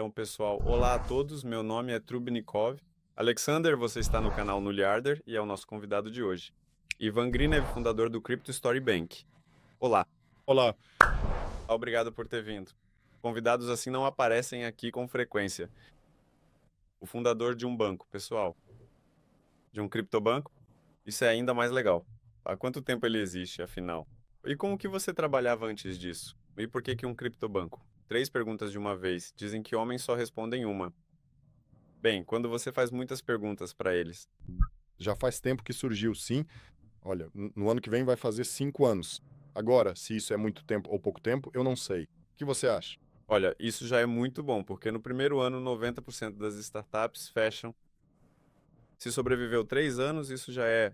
Então, pessoal, olá a todos, meu nome é Trubnikov. Alexander, você está no canal Nuliarder e é o nosso convidado de hoje. Ivan Grinev, fundador do Crypto Story Bank. Olá, Olá. obrigado por ter vindo. Convidados assim não aparecem aqui com frequência. O fundador de um banco, pessoal, de um criptobanco, isso é ainda mais legal. Há quanto tempo ele existe, afinal? E com o que você trabalhava antes disso? E por que um criptobanco? 3 perguntas de uma vez. Dizem que homens só respondem uma. Bem, quando você faz muitas perguntas para eles. Já faz tempo que surgiu, sim. Olha, no ano que vem vai fazer 5 anos. Agora, se isso é muito tempo ou pouco tempo, eu não sei. O que você acha? Olha, isso já é muito bom, porque no primeiro ano 90% das startups fecham. Se sobreviveu 3 anos, isso já é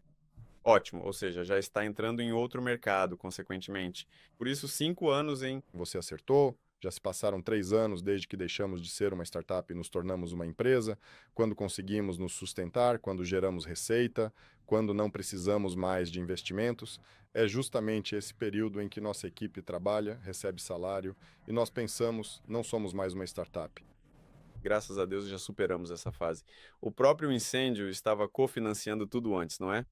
ótimo, ou seja, já está entrando em outro mercado, consequentemente. Por isso, 5 anos em. Você acertou? Já se passaram 3 anos desde que deixamos de ser uma startup e nos tornamos uma empresa. Quando conseguimos nos sustentar, quando geramos receita, quando não precisamos mais de investimentos. É justamente esse período em que nossa equipe trabalha, recebe salário e nós pensamos, não somos mais uma startup. Graças a Deus já superamos essa fase. O próprio incêndio estava cofinanciando tudo antes, não é?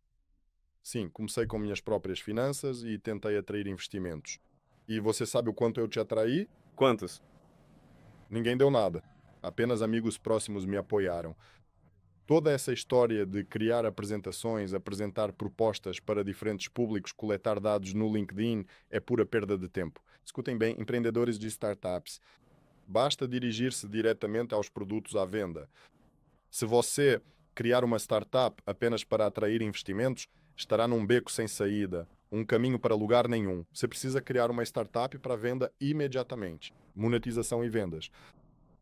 Sim, comecei com minhas próprias finanças e tentei atrair investimentos. E você sabe o quanto eu te atraí? Quantos? Ninguém deu nada. Apenas amigos próximos me apoiaram. Toda essa história de criar apresentações, apresentar propostas para diferentes públicos, coletar dados no LinkedIn é pura perda de tempo. Escutem bem, empreendedores de startups. Basta dirigir-se diretamente aos produtos à venda. Se você criar uma startup apenas para atrair investimentos, estará num beco sem saída, um caminho para lugar nenhum. Você precisa criar uma startup para venda imediatamente. Monetização e vendas.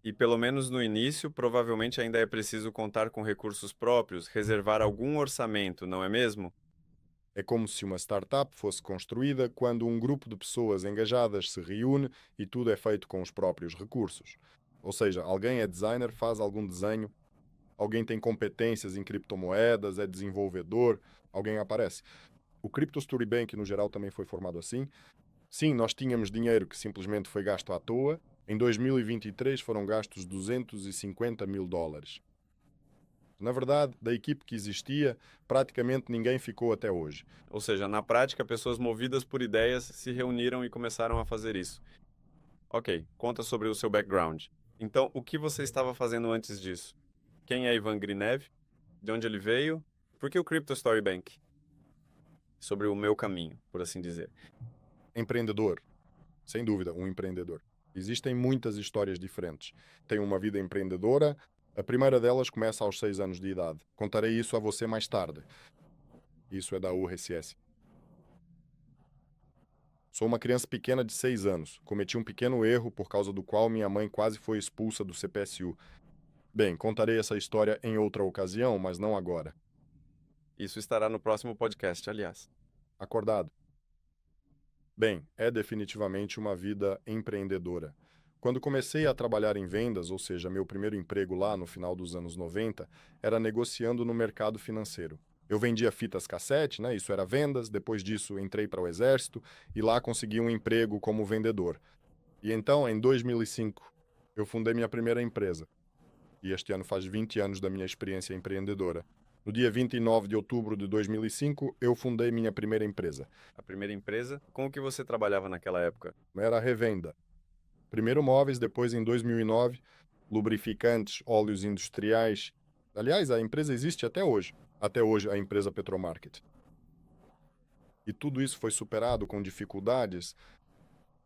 E pelo menos no início, provavelmente ainda é preciso contar com recursos próprios, reservar algum orçamento, não é mesmo? É como se uma startup fosse construída quando um grupo de pessoas engajadas se reúne e tudo é feito com os próprios recursos. Ou seja, alguém é designer, faz algum desenho, alguém tem competências em criptomoedas, é desenvolvedor, alguém aparece. O Crypto Story Bank, no geral, também foi formado assim. Sim, nós tínhamos dinheiro que simplesmente foi gasto à toa. Em 2023 foram gastos 250 mil dólares. Na verdade, da equipe que existia, praticamente ninguém ficou até hoje. Ou seja, na prática, pessoas movidas por ideias se reuniram e começaram a fazer isso. Ok, conta sobre o seu background. Então, o que você estava fazendo antes disso? Quem é Ivan Grinev? De onde ele veio? Por que o Crypto Story Bank? Sobre o meu caminho, por assim dizer. Empreendedor, sem dúvida, um empreendedor. Existem muitas histórias diferentes. Tem uma vida empreendedora. A primeira delas começa aos 6 anos de idade. Contarei isso a você mais tarde. Isso é da URSS. Sou uma criança pequena de 6 anos. Cometi um pequeno erro por causa do qual minha mãe quase foi expulsa do CPSU. Bem, contarei essa história em outra ocasião, mas não agora. Isso estará no próximo podcast, aliás. Acordado? Bem, é definitivamente uma vida empreendedora. Quando comecei a trabalhar em vendas, ou seja, meu primeiro emprego lá no final dos anos 90, era negociando no mercado financeiro. Eu vendia fitas cassete, né? Isso era vendas. Depois disso, entrei para o exército e lá consegui um emprego como vendedor. E então, em 2005, eu fundei minha primeira empresa. E este ano faz 20 anos da minha experiência empreendedora. No dia 29 de outubro de 2005, eu fundei minha primeira empresa. A primeira empresa, com o que você trabalhava naquela época? Era a revenda. Primeiro móveis, depois em 2009, lubrificantes, óleos industriais. Aliás, a empresa existe até hoje. Até hoje, a empresa Petromarket. E tudo isso foi superado com dificuldades.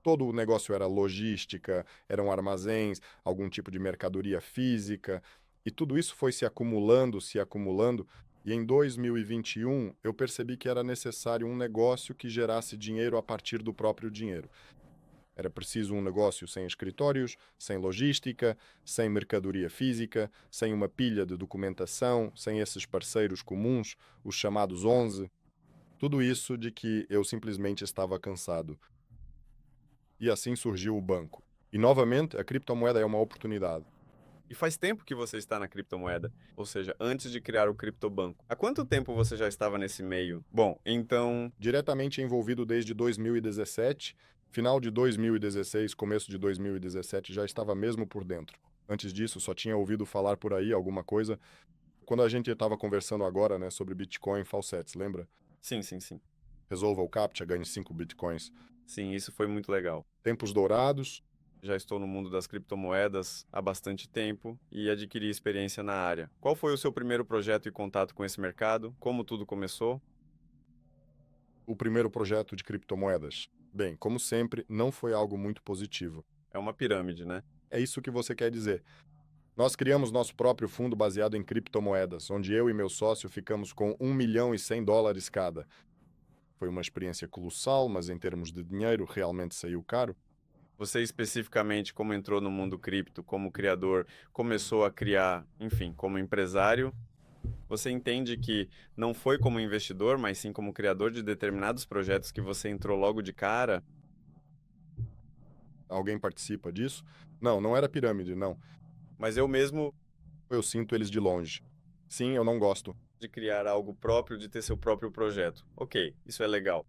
Todo o negócio era logística, eram armazéns, algum tipo de mercadoria física. E tudo isso foi se acumulando, se acumulando. E em 2021, eu percebi que era necessário um negócio que gerasse dinheiro a partir do próprio dinheiro. Era preciso um negócio sem escritórios, sem logística, sem mercadoria física, sem uma pilha de documentação, sem esses parceiros comuns, os chamados 11. Tudo isso de que eu simplesmente estava cansado. E assim surgiu o banco. E novamente, a criptomoeda é uma oportunidade. E faz tempo que você está na criptomoeda, ou seja, antes de criar o criptobanco. Há quanto tempo você já estava nesse meio? Bom, então, Diretamente envolvido desde 2017, final de 2016, começo de 2017, já estava mesmo por dentro. Antes disso, só tinha ouvido falar por aí alguma coisa. Quando a gente estava conversando agora, né, sobre Bitcoin Falsets, lembra? Sim, sim, sim. Resolva o CAPTCHA, ganhe 5 Bitcoins. Sim, isso foi muito legal. Tempos dourados. Já estou no mundo das criptomoedas há bastante tempo e adquiri experiência na área. Qual foi o seu primeiro projeto e contato com esse mercado? Como tudo começou? O primeiro projeto de criptomoedas. Bem, como sempre, não foi algo muito positivo. É uma pirâmide, né? É isso que você quer dizer. Nós criamos nosso próprio fundo baseado em criptomoedas, onde eu e meu sócio ficamos com US$ 1.100.000 cada. Foi uma experiência colossal, mas em termos de dinheiro realmente saiu caro. Você especificamente, como entrou no mundo cripto, como criador, começou a criar, enfim, como empresário, você entende que não foi como investidor, mas sim como criador de determinados projetos que você entrou logo de cara? Alguém participa disso? Não, não era pirâmide, não. Mas eu mesmo Eu sinto eles de longe. Sim, eu não gosto. de criar algo próprio, de ter seu próprio projeto. Ok, isso é legal.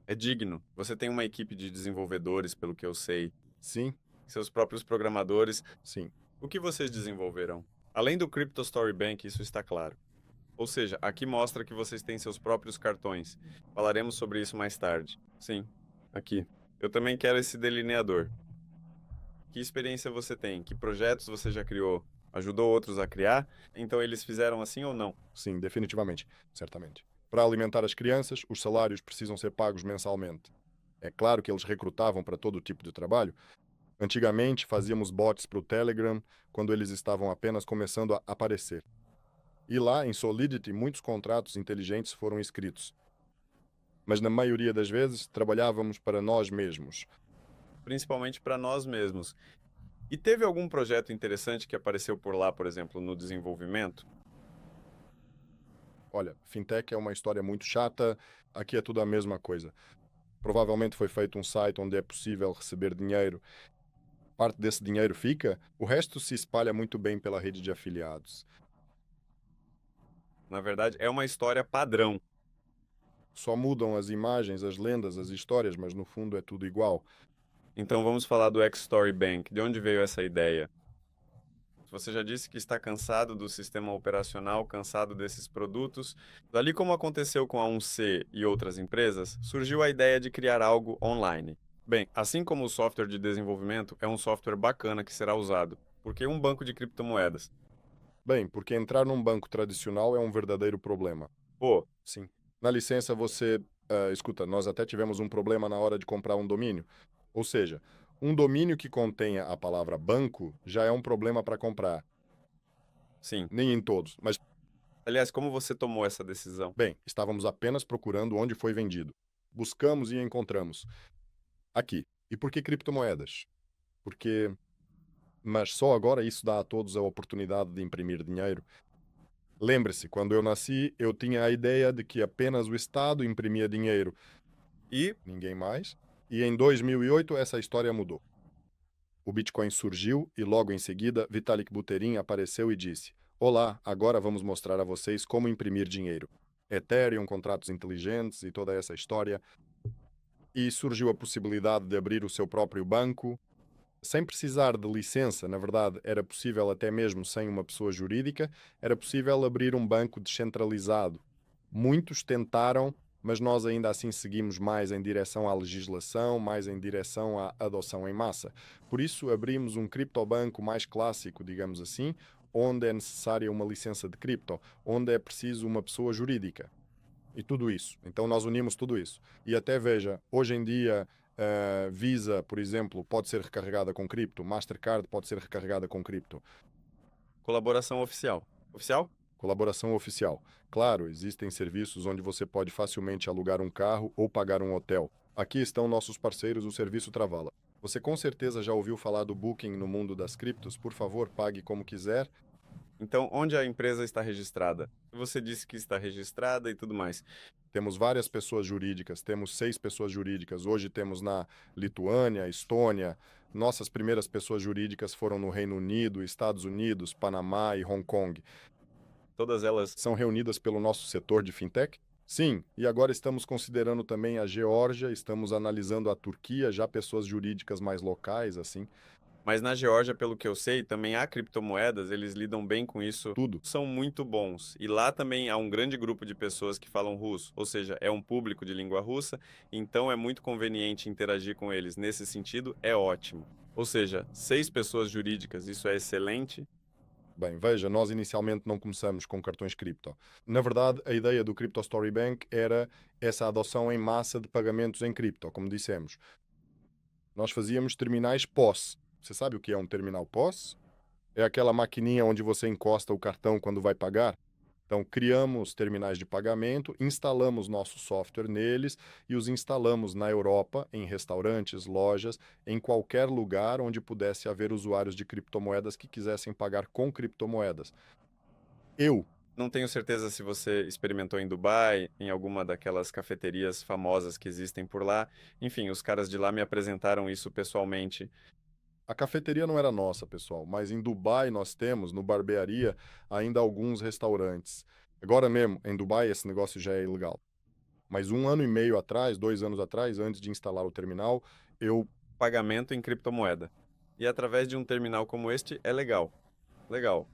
É digno. Você tem uma equipe de desenvolvedores, pelo que eu sei, Sim, seus próprios programadores. sim. O que vocês desenvolverão? Além do Crypto Story Bank, isso está claro. Ou seja, aqui mostra que vocês têm seus próprios cartões. Falaremos sobre isso mais tarde. Sim, aqui. Eu também quero esse delineador. Que experiência você tem? Que projetos você já criou? Ajudou outros a criar? Então eles fizeram assim ou não? Sim, definitivamente. Certamente. Para alimentar as crianças, os salários precisam ser pagos mensalmente. É claro que eles recrutavam para todo tipo de trabalho. Antigamente, fazíamos bots para o Telegram quando eles estavam apenas começando a aparecer. E lá, em Solidity, muitos contratos inteligentes foram escritos. Mas na maioria das vezes, trabalhávamos para nós mesmos. Principalmente para nós mesmos. E teve algum projeto interessante que apareceu por lá, por exemplo, no desenvolvimento? Olha, fintech é uma história muito chata, aqui é tudo a mesma coisa. Provavelmente foi feito um site onde é possível receber dinheiro. Parte desse dinheiro fica, o resto se espalha muito bem pela rede de afiliados. Na verdade, é uma história padrão. Só mudam as imagens, as lendas, as histórias, mas no fundo é tudo igual. Então vamos falar do X-Story Bank. De onde veio essa ideia? Você já disse que está cansado do sistema operacional, cansado desses produtos. Dali, como aconteceu com a 1C e outras empresas, surgiu a ideia de criar algo online. Bem, assim como o software de desenvolvimento é um software bacana que será usado, porque um banco de criptomoedas. Bem, porque entrar num banco tradicional é um verdadeiro problema. Pô, Sim. Na licença, escuta, nós até tivemos um problema na hora de comprar um domínio. Ou seja, um domínio que contenha a palavra banco já é um problema para comprar. sim. Nem em todos, mas, Aliás, como você tomou essa decisão? bem, estávamos apenas procurando onde foi vendido. Buscamos e encontramos. Aqui. E por que criptomoedas? Porque. Mas só agora isso dá a todos a oportunidade de imprimir dinheiro. Lembre-se, quando eu nasci, eu tinha a ideia de que apenas o Estado imprimia dinheiro, E ninguém mais. E em 2008 essa história mudou. O Bitcoin surgiu e logo em seguida Vitalik Buterin apareceu e disse: Olá, agora vamos mostrar a vocês como imprimir dinheiro. Ethereum, contratos inteligentes e toda essa história. E surgiu a possibilidade de abrir o seu próprio banco, sem precisar de licença. Na verdade, era possível até mesmo sem uma pessoa jurídica, era possível abrir um banco descentralizado. Muitos tentaram, mas nós ainda assim seguimos mais em direção à legislação, mais em direção à adoção em massa. Por isso, abrimos um criptobanco mais clássico, digamos assim, onde é necessária uma licença de cripto, onde é preciso uma pessoa jurídica. E tudo isso. Então, nós unimos tudo isso. E até veja, hoje em dia, Visa, por exemplo, pode ser recarregada com cripto, Mastercard pode ser recarregada com cripto. colaboração oficial. Oficial? Colaboração oficial. Claro, existem serviços onde você pode facilmente alugar um carro ou pagar um hotel. Aqui estão nossos parceiros, o Serviço Travala. Você com certeza já ouviu falar do Booking no mundo das criptos. Por favor, pague como quiser. Então, onde a empresa está registrada? Você disse que está registrada e tudo mais. Temos várias pessoas jurídicas, temos 6 pessoas jurídicas. Hoje temos na Lituânia, Estônia. Nossas primeiras pessoas jurídicas foram no Reino Unido, Estados Unidos, Panamá e Hong Kong. Todas elas. São reunidas pelo nosso setor de fintech? Sim, e agora estamos considerando também a Geórgia, estamos analisando a Turquia, já pessoas jurídicas mais locais, assim. Mas na Geórgia, pelo que eu sei, também há criptomoedas, eles lidam bem com isso, Tudo. são muito bons. E lá também há um grande grupo de pessoas que falam russo, ou seja, é um público de língua russa, então é muito conveniente interagir com eles. Nesse sentido, é ótimo. Ou seja, 6 pessoas jurídicas, isso é excelente. Bem, veja, nós inicialmente não começamos com cartões cripto. Na verdade, a ideia do Crypto Story Bank era essa adoção em massa de pagamentos em cripto, como dissemos. Nós fazíamos terminais POS. Você sabe o que é um terminal POS? É aquela maquininha onde você encosta o cartão quando vai pagar. Então, criamos terminais de pagamento, instalamos nosso software neles e os instalamos na Europa, em restaurantes, lojas, em qualquer lugar onde pudesse haver usuários de criptomoedas que quisessem pagar com criptomoedas. Eu, Não tenho certeza se você experimentou em Dubai, em alguma daquelas cafeterias famosas que existem por lá. Enfim, os caras de lá me apresentaram isso pessoalmente. a cafeteria não era nossa, pessoal, mas em Dubai nós temos, no Barbearia, ainda alguns restaurantes. Agora mesmo, em Dubai, esse negócio já é ilegal. Mas 1 ano e meio atrás, 2 anos atrás, antes de instalar o terminal, eu Pagamento em criptomoeda. E através de um terminal como este é legal. Legal.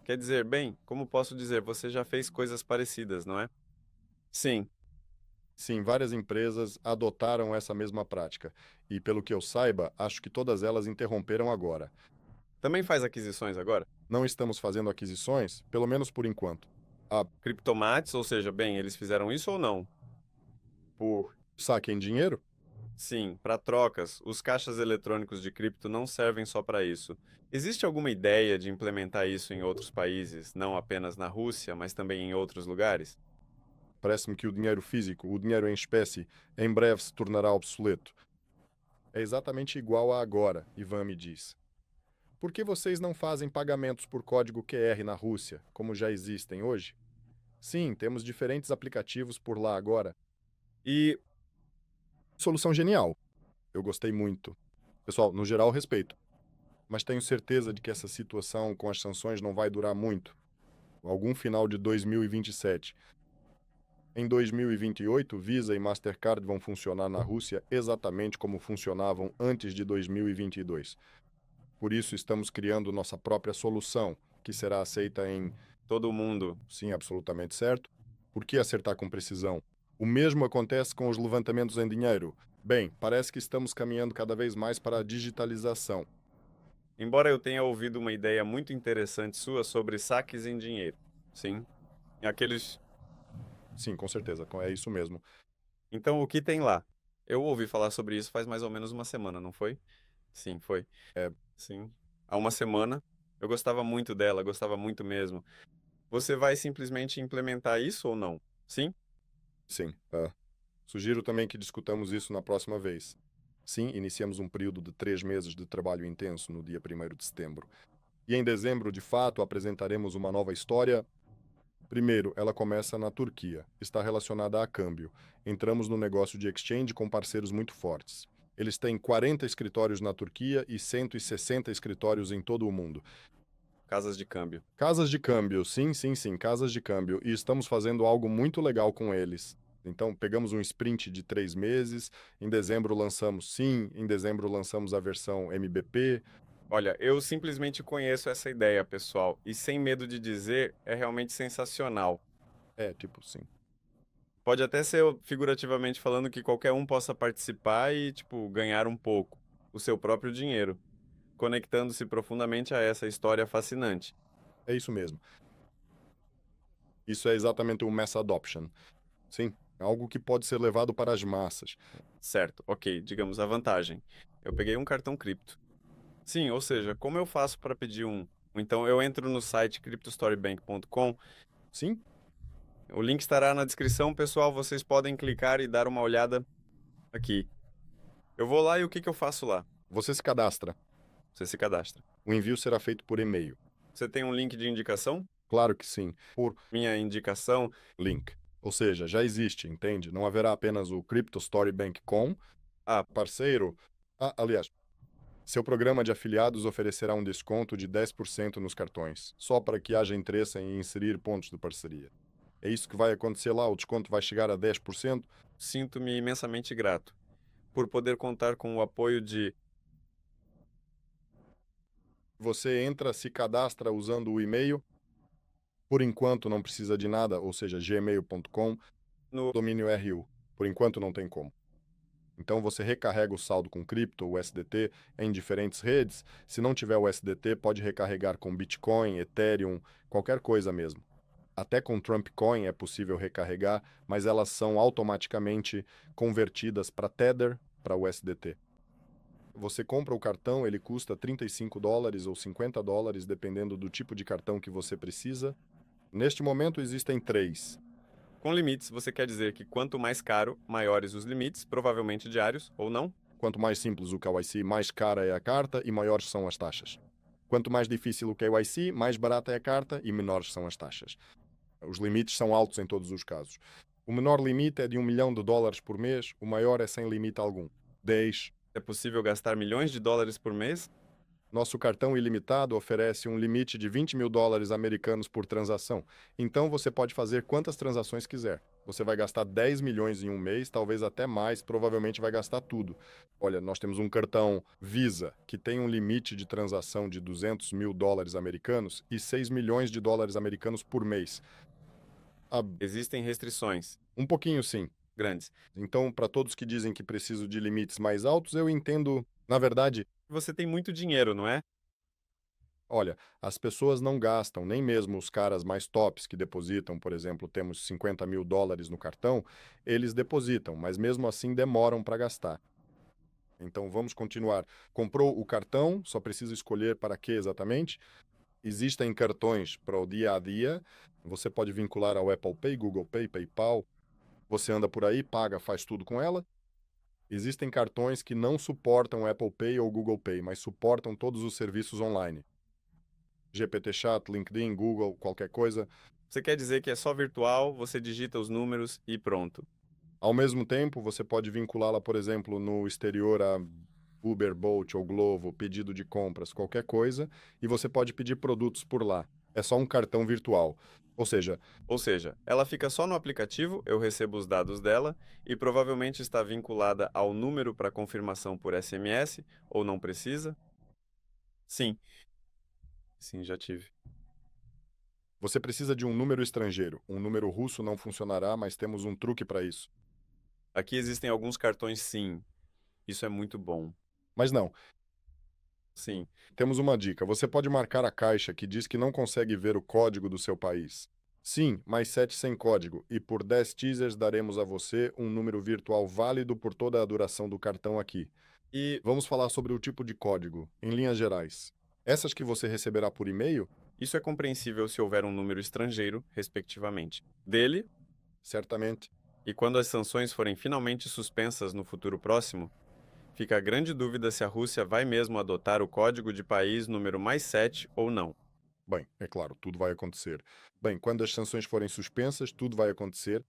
Quer dizer, bem, como posso dizer, você já fez coisas parecidas, não é? Sim. Sim, várias empresas adotaram essa mesma prática. E, pelo que eu saiba, acho que todas elas interromperam agora. Também faz aquisições agora? Não estamos fazendo aquisições, pelo menos por enquanto. Ah, Criptomates, ou seja, bem, eles fizeram isso ou não? Por saque em dinheiro? Sim, para trocas, os caixas eletrônicos de cripto não servem só para isso. Existe alguma ideia de implementar isso em outros países, não apenas na Rússia, mas também em outros lugares? Parece-me que o dinheiro físico, o dinheiro em espécie, em breve se tornará obsoleto. É exatamente igual a agora, Ivan me diz. Por que vocês não fazem pagamentos por código QR na Rússia, como já existem hoje? Sim, temos diferentes aplicativos por lá agora. E Solução genial. Eu gostei muito. Pessoal, no geral, respeito. Mas tenho certeza de que essa situação com as sanções não vai durar muito. Algum final de 2027. Em 2028, Visa e Mastercard vão funcionar na Rússia exatamente como funcionavam antes de 2022. Por isso, estamos criando nossa própria solução, que será aceita em. todo mundo. Sim, absolutamente certo. Por que acertar com precisão? O mesmo acontece com os levantamentos em dinheiro. Bem, parece que estamos caminhando cada vez mais para a digitalização. Embora eu tenha ouvido uma ideia muito interessante sua sobre saques em dinheiro. Sim. Aqueles. Sim, com certeza, é isso mesmo. Então, o que tem lá? Eu ouvi falar sobre isso faz mais ou menos uma semana, não foi? Sim, foi. É, Sim. Há uma semana. Eu gostava muito dela, gostava muito mesmo. Você vai simplesmente implementar isso ou não? Sim? sim. Sugiro também que discutamos isso na próxima vez. Sim, iniciamos um período de 3 meses de trabalho intenso no dia 1º de setembro. E em dezembro, de fato, apresentaremos uma nova história. Primeiro, ela começa na Turquia. Está relacionada a câmbio. Entramos no negócio de exchange com parceiros muito fortes. Eles têm 40 escritórios na Turquia e 160 escritórios em todo o mundo. Casas de câmbio. Casas de câmbio, sim, sim, sim, casas de câmbio. E estamos fazendo algo muito legal com eles. Então, pegamos um sprint de 3 meses. Em dezembro lançamos, sim, em dezembro lançamos a versão MBP. Olha, eu simplesmente conheço essa ideia, pessoal, e sem medo de dizer, é realmente sensacional. É, tipo, sim. Pode até ser figurativamente falando que qualquer um possa participar e, tipo, ganhar um pouco, o seu próprio dinheiro, conectando-se profundamente a essa história fascinante. É isso mesmo. Isso é exatamente o mass adoption. Sim, é algo que pode ser levado para as massas. Certo, ok, digamos a vantagem. Eu peguei um cartão cripto. Sim, ou seja, como eu faço para pedir um? Então eu entro no site cryptostorybank.com. Sim, O link estará na descrição, pessoal. Vocês podem clicar e dar uma olhada aqui. Eu vou lá e o que que eu faço lá? você se cadastra. Você se cadastra. O envio será feito por e-mail. Você tem um link de indicação? Claro que sim, por Minha indicação? link. Ou seja, já existe, entende? Não haverá apenas o Crypto Story Bank com Ah, parceiro. Aliás, seu programa de afiliados oferecerá um desconto de 10% nos cartões, só para que haja interesse em inserir pontos de parceria. É isso que vai acontecer lá, o desconto vai chegar a 10%. sinto-me imensamente grato por poder contar com o apoio de Você entra, se cadastra usando o e-mail. Por enquanto não precisa de nada, ou seja, gmail.com, No domínio RU. Por enquanto não tem como. Então você recarrega o saldo com cripto, o USDT, em diferentes redes. Se não tiver o USDT, pode recarregar com Bitcoin, Ethereum, qualquer coisa mesmo. Até com Trump Coin é possível recarregar, mas elas são automaticamente convertidas para Tether, para USDT. Você compra o cartão, ele custa $35 ou $50, dependendo do tipo de cartão que você precisa. Neste momento existem 3. Com limites, você quer dizer que quanto mais caro, maiores os limites, provavelmente diários ou não? Quanto mais simples o KYC, mais cara é a carta e maiores são as taxas. Quanto mais difícil o KYC, mais barata é a carta e menores são as taxas. Os limites são altos em todos os casos. O menor limite é de $1 milhão por mês, o maior é sem limite algum. 10. É possível gastar milhões de dólares por mês? Nosso cartão ilimitado oferece um limite de $20 mil americanos por transação. Então você pode fazer quantas transações quiser. Você vai gastar 10 milhões em um mês, talvez até mais, provavelmente vai gastar tudo. Olha, nós temos um cartão Visa que tem um limite de transação de $200 mil americanos e $6 milhões americanos por mês. Existem restrições Um pouquinho sim. grandes. Então, para todos que dizem que precisam de limites mais altos, eu entendo. Na verdade, Você tem muito dinheiro, não é? olha, as pessoas não gastam, nem mesmo os caras mais tops que depositam, por exemplo, temos $50 mil no cartão, eles depositam, mas mesmo assim demoram para gastar. Então vamos continuar. Comprou o cartão, só precisa escolher para que exatamente. Existem cartões para o dia a dia, você pode vincular ao Apple Pay, Google Pay, PayPal. Você anda por aí, paga, faz tudo com ela. Existem cartões que não suportam Apple Pay ou Google Pay, mas suportam todos os serviços online. GPT Chat, LinkedIn, Google, qualquer coisa. Você quer dizer que é só virtual, você digita os números e pronto. Ao mesmo tempo, você pode vinculá-la, por exemplo, no exterior a Uber, Bolt ou Glovo, pedido de compras, qualquer coisa, e você pode pedir produtos por lá. É só um cartão virtual. Ou seja, ela fica só no aplicativo, eu recebo os dados dela e provavelmente está vinculada ao número para confirmação por SMS ou não precisa? Sim. Sim, já tive. você precisa de um número estrangeiro. Um número russo não funcionará, mas temos um truque para isso. Aqui existem alguns cartões sim. Isso é muito bom. Mas não, Sim. temos uma dica. Você pode marcar a caixa que diz que não consegue ver o código do seu país. Sim, mais 7 sem código. E por 10 teasers daremos a você um número virtual válido por toda a duração do cartão aqui. E Vamos falar sobre o tipo de código, em linhas gerais. Essas que você receberá por e-mail, isso é compreensível se houver um número estrangeiro, respectivamente, dele, certamente. e quando as sanções forem finalmente suspensas no futuro próximo, fica a grande dúvida se a Rússia vai mesmo adotar o código de país número mais 7 ou não. Bem, é claro, tudo vai acontecer. Bem, quando as sanções forem suspensas, tudo vai acontecer.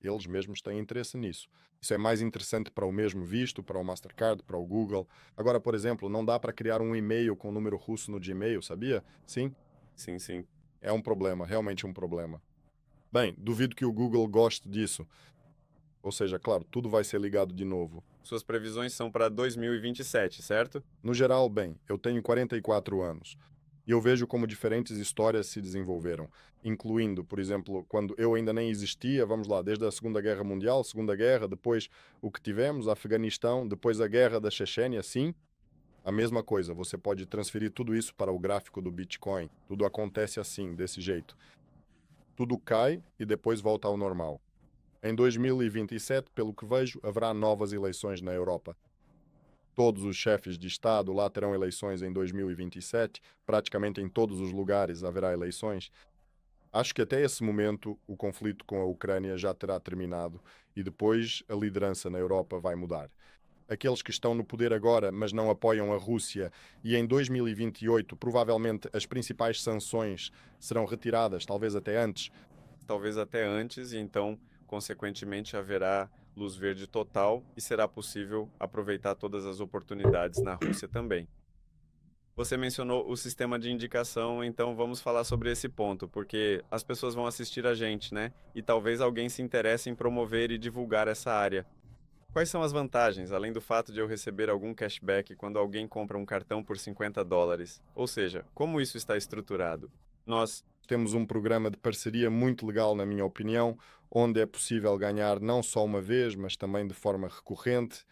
Eles mesmos têm interesse nisso. Isso é mais interessante para o mesmo visto, para o Mastercard, para o Google. Agora, por exemplo, não dá para criar um e-mail com número russo no Gmail, sabia? Sim, Sim, sim. é um problema, realmente um problema. Bem, duvido que o Google goste disso. Ou seja, claro, tudo vai ser ligado de novo. Suas previsões são para 2027, certo? No geral, bem, eu tenho 44 anos. E eu vejo como diferentes histórias se desenvolveram, incluindo, por exemplo, quando eu ainda nem existia, vamos lá, desde a Segunda Guerra Mundial, Segunda Guerra, depois o que tivemos, Afeganistão, depois a Guerra da Chechênia, sim, a mesma coisa, você pode transferir tudo isso para o gráfico do Bitcoin. Tudo acontece assim, desse jeito. Tudo cai e depois volta ao normal. Em 2027, pelo que vejo, haverá novas eleições na Europa. Todos os chefes de Estado lá terão eleições em 2027, praticamente em todos os lugares haverá eleições. Acho que até esse momento o conflito com a Ucrânia já terá terminado e depois a liderança na Europa vai mudar. Aqueles que estão no poder agora, mas não apoiam a Rússia, e em 2028 provavelmente as principais sanções serão retiradas, Talvez até antes, e então, consequentemente, haverá luz verde total e será possível aproveitar todas as oportunidades na Rússia também. Você mencionou o sistema de indicação, então vamos falar sobre esse ponto, porque as pessoas vão assistir a gente, né? E talvez alguém se interesse em promover e divulgar essa área. Quais são as vantagens, além do fato de eu receber algum cashback quando alguém compra um cartão por $50? Ou seja, como isso está estruturado? Nós Temos um programa de parceria muito legal, na minha opinião, onde é possível ganhar não só uma vez, mas também de forma recorrente,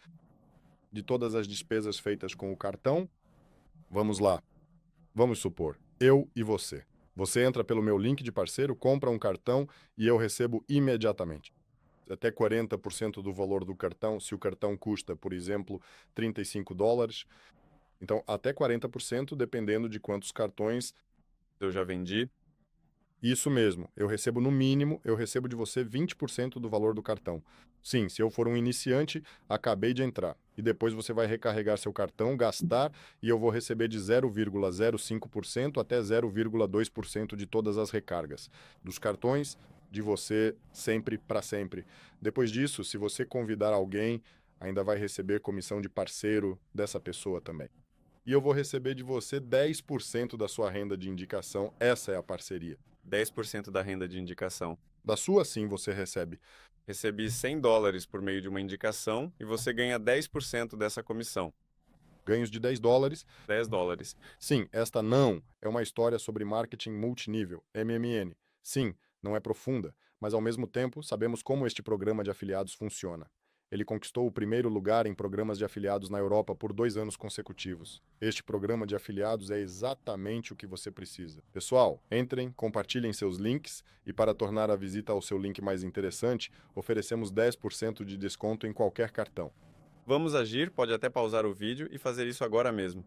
de todas as despesas feitas com o cartão. Vamos lá. Vamos supor, eu e você. Você entra pelo meu link de parceiro, compra um cartão e eu recebo imediatamente. Até 40% do valor do cartão, se o cartão custa, por exemplo, $35. Então, até 40%, dependendo de quantos cartões. eu já vendi. Isso mesmo, eu recebo no mínimo, eu recebo de você 20% do valor do cartão. Sim, se eu for um iniciante, acabei de entrar. E depois você vai recarregar seu cartão, gastar, e eu vou receber de 0,05% até 0,2% de todas as recargas dos cartões, de você, sempre para sempre. Depois disso, se você convidar alguém, ainda vai receber comissão de parceiro dessa pessoa também. E eu vou receber de você 10% da sua renda de indicação. Essa é a parceria. 10% da renda de indicação. Da sua, sim, você recebe. Recebi $100 por meio de uma indicação e você ganha 10% dessa comissão. Ganhos de $10. $10. Sim, esta não é uma história sobre marketing multinível, MMN. Sim, não é profunda, mas ao mesmo tempo sabemos como este programa de afiliados funciona. Ele conquistou o primeiro lugar em programas de afiliados na Europa por 2 anos consecutivos. Este programa de afiliados é exatamente o que você precisa. Pessoal, entrem, compartilhem seus links e, para tornar a visita ao seu link mais interessante, oferecemos 10% de desconto em qualquer cartão. Vamos agir, pode até pausar o vídeo e fazer isso agora mesmo.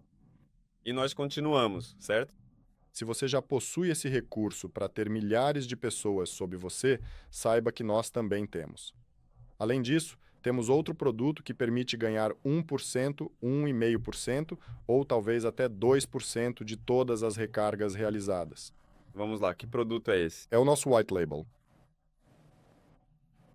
E nós continuamos, certo? Se você já possui esse recurso para ter milhares de pessoas sob você, saiba que nós também temos. Além disso, temos outro produto que permite ganhar 1%, 1,5% ou talvez até 2% de todas as recargas realizadas. Vamos lá, que produto é esse? É o nosso white label.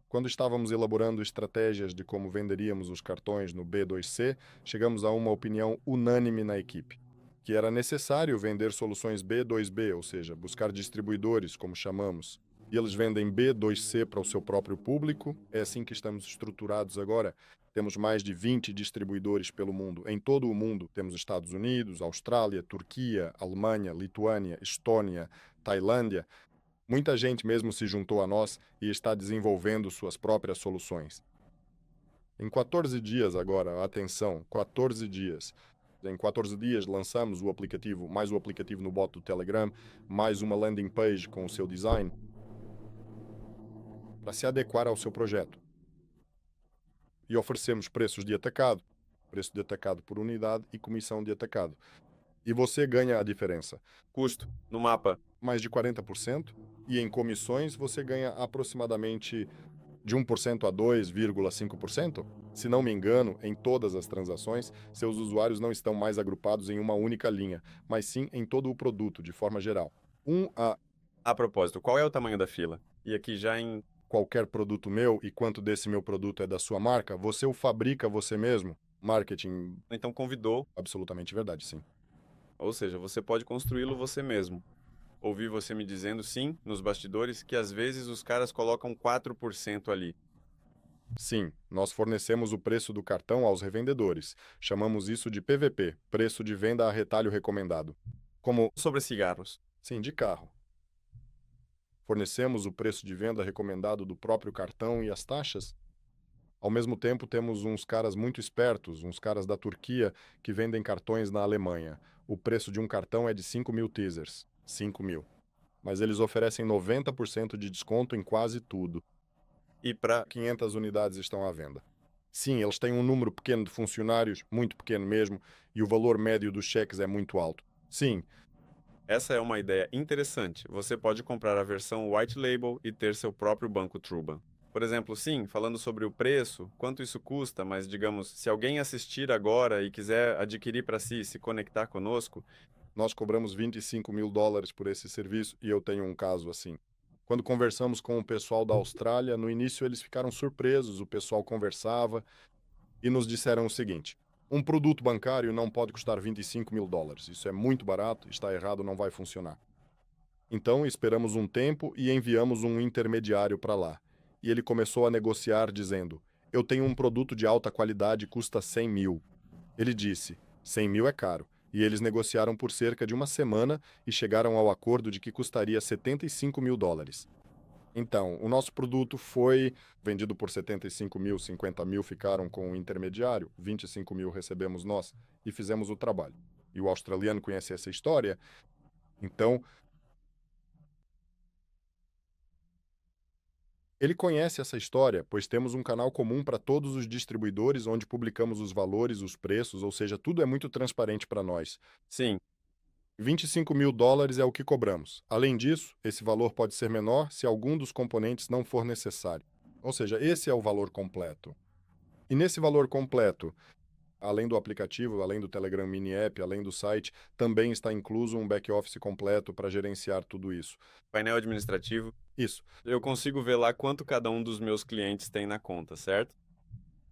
Quando estávamos elaborando estratégias de como venderíamos os cartões no B2C, chegamos a uma opinião unânime na equipe, que era necessário vender soluções B2B, ou seja, buscar distribuidores, como chamamos. E eles vendem B2C para o seu próprio público. É assim que estamos estruturados agora. Temos mais de 20 distribuidores pelo mundo. Em todo o mundo, temos Estados Unidos, Austrália, Turquia, Alemanha, Lituânia, Estônia, Tailândia. Muita gente mesmo se juntou a nós e está desenvolvendo suas próprias soluções. Em 14 dias agora, atenção, 14 dias. Em 14 dias lançamos o aplicativo, mais o aplicativo no bot do Telegram, mais uma landing page com o seu design, para se adequar ao seu projeto. E oferecemos preço de atacado por unidade e comissão de atacado. E você ganha a diferença. Custo, no mapa. Mais de 40%, e em comissões você ganha aproximadamente de 1% a 2,5%. Se não me engano, em todas as transações, seus usuários não estão mais agrupados em uma única linha, mas sim em todo o produto, de forma geral. A propósito, qual é o tamanho da fila? E aqui já em Qualquer produto meu, e quanto desse meu produto é da sua marca, você o fabrica você mesmo. Marketing, então convidou, absolutamente verdade, sim. ou seja, você pode construí-lo você mesmo. Ouvi você me dizendo, sim, nos bastidores, que às vezes os caras colocam 4% ali. Sim, nós fornecemos o preço do cartão aos revendedores. Chamamos isso de PVP, preço de venda a retalho recomendado. Como, Sobre cigarros. sim, de carro. Fornecemos o preço de venda recomendado do próprio cartão e as taxas. Ao mesmo tempo, temos uns caras muito espertos, uns caras da Turquia, que vendem cartões na Alemanha. O preço de um cartão é de 5.000 teasers. 5.000. Mas eles oferecem 90% de desconto em quase tudo. E para 500 unidades estão à venda. Sim, eles têm um número pequeno de funcionários, muito pequeno mesmo, e o valor médio dos cheques é muito alto. Sim, essa é uma ideia interessante. Você pode comprar a versão White Label e ter seu próprio banco Truban. Por exemplo, sim, falando sobre o preço, quanto isso custa, mas digamos, se alguém assistir agora e quiser adquirir para si, se conectar conosco, nós cobramos $25.000 por esse serviço e eu tenho um caso assim. Quando conversamos com o pessoal da Austrália, no início eles ficaram surpresos, o pessoal conversava e nos disseram o seguinte: um produto bancário não pode custar $25.000. Isso é muito barato, está errado, não vai funcionar. Então esperamos um tempo e enviamos um intermediário para lá. E ele começou a negociar dizendo: eu tenho um produto de alta qualidade e custa 100 mil. Ele disse, 100 mil é caro. E eles negociaram por cerca de uma semana e chegaram ao acordo de que custaria 75 mil dólares. Então, o nosso produto foi vendido por 75 mil, 50 mil ficaram com o intermediário, 25 mil recebemos nós e fizemos o trabalho. E o australiano conhece essa história, então ele conhece essa história, pois temos um canal comum para todos os distribuidores onde publicamos os valores, os preços, ou seja, tudo é muito transparente para nós. Sim, 25 mil dólares é o que cobramos. Além disso, esse valor pode ser menor se algum dos componentes não for necessário. Ou seja, esse é o valor completo. E nesse valor completo, além do aplicativo, além do Telegram Mini App, além do site, também está incluso um back-office completo para gerenciar tudo isso. painel administrativo. Isso. Eu consigo ver lá quanto cada um dos meus clientes tem na conta, certo?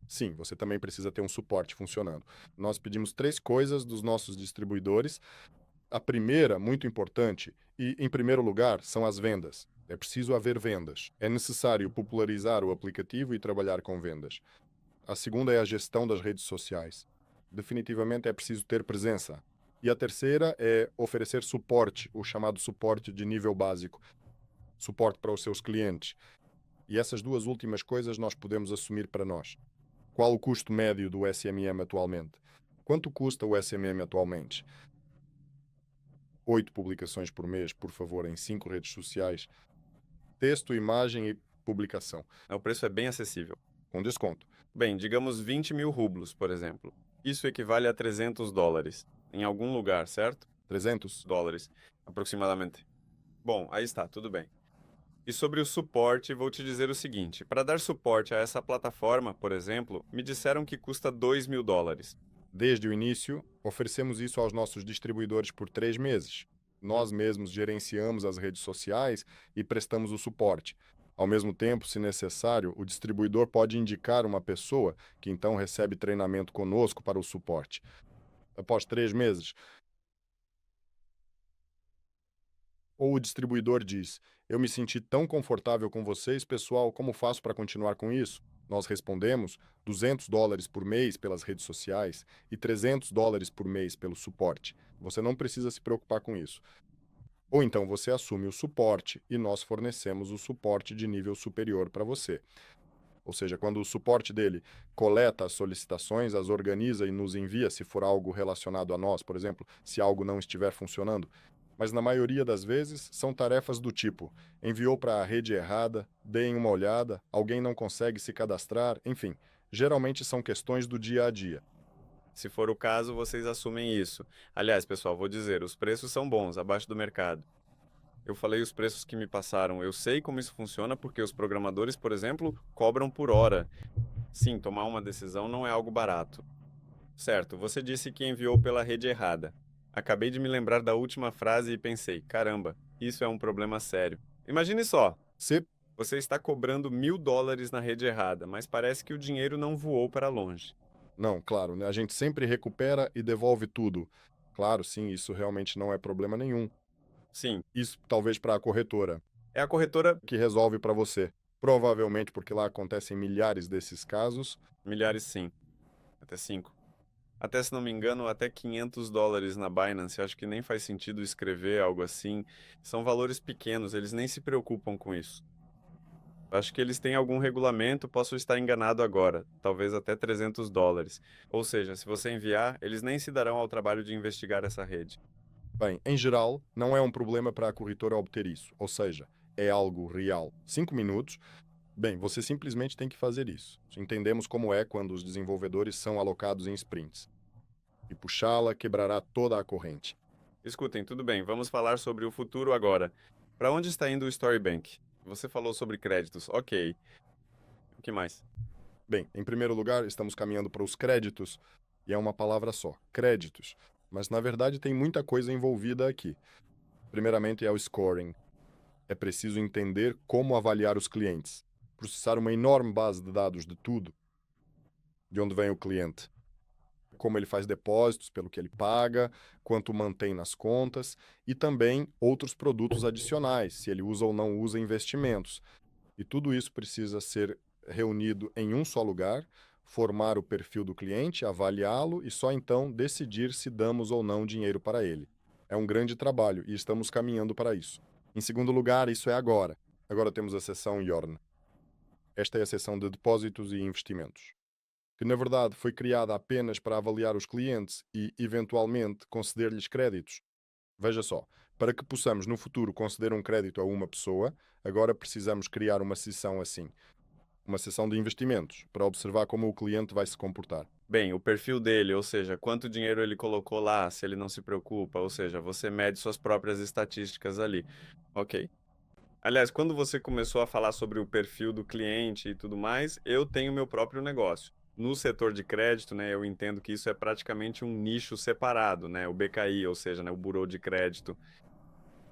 Sim, você também precisa ter um suporte funcionando. Nós pedimos 3 coisas dos nossos distribuidores. A primeira, muito importante, e em primeiro lugar, são as vendas. É preciso haver vendas. É necessário popularizar o aplicativo e trabalhar com vendas. A segunda é a gestão das redes sociais. Definitivamente é preciso ter presença. E a terceira é oferecer suporte, o chamado suporte de nível básico. Suporte para os seus clientes. E essas duas últimas coisas nós podemos assumir para nós. Qual o custo médio do SMM atualmente? Quanto custa o SMM atualmente? 8 publicações por mês, por favor, em 5 redes sociais. Texto, imagem e publicação. O preço é bem acessível. Com desconto. Bem, digamos 20 mil rublos, por exemplo. Isso equivale a 300 dólares. Em algum lugar, certo? 300? Dólares, aproximadamente. Bom, aí está, tudo bem. E sobre o suporte, vou te dizer o seguinte: para dar suporte a essa plataforma, por exemplo, me disseram que custa 2 mil dólares. Desde o início, oferecemos isso aos nossos distribuidores por 3 meses. Nós mesmos gerenciamos as redes sociais e prestamos o suporte. Ao mesmo tempo, se necessário, o distribuidor pode indicar uma pessoa que então recebe treinamento conosco para o suporte. Após 3 meses, ou o distribuidor diz: eu me senti tão confortável com vocês, pessoal, como faço para continuar com isso? Nós respondemos 200 dólares por mês pelas redes sociais e 300 dólares por mês pelo suporte. Você não precisa se preocupar com isso. Ou então você assume o suporte e nós fornecemos o suporte de nível superior para você. Ou seja, quando o suporte dele coleta as solicitações, as organiza e nos envia se for algo relacionado a nós, por exemplo, se algo não estiver funcionando. Mas na maioria das vezes são tarefas do tipo: enviou para a rede errada, deem uma olhada, alguém não consegue se cadastrar, enfim. Geralmente são questões do dia a dia. Se for o caso, vocês assumem isso. Aliás, pessoal, vou dizer, os preços são bons, abaixo do mercado. Eu falei os preços que me passaram. Eu sei como isso funciona porque os programadores, por exemplo, cobram por hora. Sim, tomar uma decisão não é algo barato. Certo, você disse que enviou pela rede errada. Acabei de me lembrar da última frase e pensei: caramba, isso é um problema sério. Imagine só, Se você está cobrando 1.000 dólares na rede errada, mas parece que o dinheiro não voou para longe. Não, claro, né? A gente sempre recupera e devolve tudo. Claro, sim, isso realmente não é problema nenhum. Sim, Isso talvez para a corretora, é a corretora, que resolve para você. Provavelmente porque lá acontecem milhares desses casos. milhares sim, até 5. Até se não me engano, até 500 dólares na Binance. Acho que nem faz sentido escrever algo assim. São valores pequenos, eles nem se preocupam com isso. Acho que eles têm algum regulamento, posso estar enganado agora, talvez até 300 dólares. Ou seja, se você enviar, eles nem se darão ao trabalho de investigar essa rede. Bem, em geral, não é um problema para a corretora obter isso. Ou seja, é algo real. 5 minutos. Bem, você simplesmente tem que fazer isso. Entendemos como é quando os desenvolvedores são alocados em sprints. E puxá-la quebrará toda a corrente. Escutem, tudo bem, vamos falar sobre o futuro agora. Para onde está indo o Storybank? Você falou sobre créditos, ok. O que mais? Bem, em primeiro lugar, estamos caminhando para os créditos, e é uma palavra só, créditos. Mas na verdade tem muita coisa envolvida aqui. Primeiramente é o scoring. É preciso entender como avaliar os clientes, processar uma enorme base de dados de tudo, de onde vem o cliente, como ele faz depósitos, pelo que ele paga, quanto mantém nas contas e também outros produtos adicionais, se ele usa ou não usa investimentos. E tudo isso precisa ser reunido em um só lugar, formar o perfil do cliente, avaliá-lo e só então decidir se damos ou não dinheiro para ele. É um grande trabalho e estamos caminhando para isso. Em segundo lugar, isso é agora. Agora temos a seção Yorn. Esta é a seção de depósitos e investimentos, que na verdade foi criada apenas para avaliar os clientes e, eventualmente, conceder-lhes créditos. Veja só, para que possamos no futuro conceder um crédito a uma pessoa, agora precisamos criar uma seção assim, uma seção de investimentos, para observar como o cliente vai se comportar. Bem, o perfil dele, ou seja, quanto dinheiro ele colocou lá, se ele não se preocupa, ou seja, você mede suas próprias estatísticas ali. Ok. Aliás, quando você começou a falar sobre o perfil do cliente e tudo mais, eu tenho meu próprio negócio. No setor de crédito, né, eu entendo que isso é praticamente um nicho separado, né, o BKI, ou seja, né, o Bureau de Crédito.